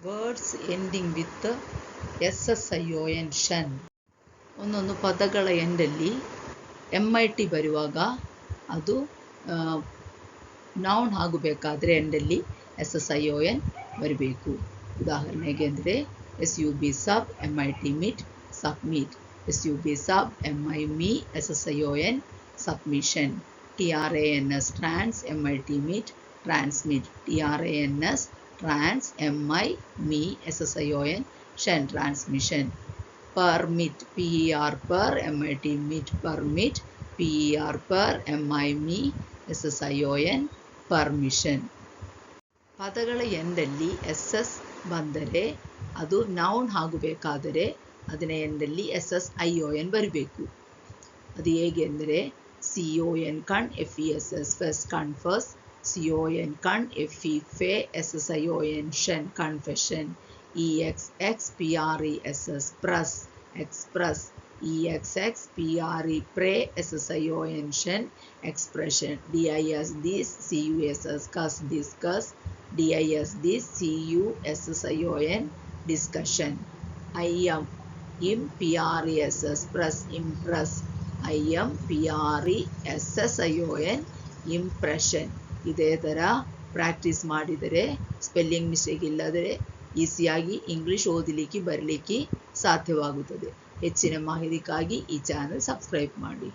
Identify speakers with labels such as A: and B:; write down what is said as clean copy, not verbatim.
A: Words ending with SSION ಷನ್. ಒಂದೊಂದು ಪದಗಳ ಎಂಡಲ್ಲಿ MIT ಬರುವಾಗ ಅದು ನೌನ್ ಆಗಬೇಕಾದ್ರೆ ಎಂಡಲ್ಲಿ SSION ಬರಬೇಕು. ಉದಾಹರಣೆಗೆ ಅಂದರೆ SUB sub MIT meet submit, SUB sub MI me SSION submission, TRANS trans MIT meet transmit, TRANS trans MI me SSION ಷನ್ transmission. Permit PER per MIT meet permit, PER per MI me SSION permission. ಪದಗಳ ಎಂಡಲ್ಲಿ SS ಬಂದರೆ ಅದು noun ಆಗಬೇಕಾದರೆ ಅದರ ಎಂಡಲ್ಲಿ SSION ಬರಬೇಕು. ಅದು ಹೇಗೆ ಅಂದರೆ CON ಕಣ್ FESS fess confess, CON con FE fe SSION sion confession, EXX PRESS press express, EXX PRE pre SSION sion expression, DIS this CUSS cus discuss, DIS this CUSSION discussion, IM PRESS press impress, IM PRESSION impression. ಇದೇ ಥರ practice ಮಾಡಿದರೆ spelling mistake ಇಲ್ಲದೆ ಈಸಿಯಾಗಿ English ಓದಲಿಕ್ಕೆ ಬರಲಿಕ್ಕೆ ಸಾಧ್ಯವಾಗುತ್ತದೆ. ಹೆಚ್ಚಿನ ಮಾಹಿತಿಗಾಗಿ ಈ ಚಾನಲ್ ಸಬ್ಸ್ಕ್ರೈಬ್ ಮಾಡಿ.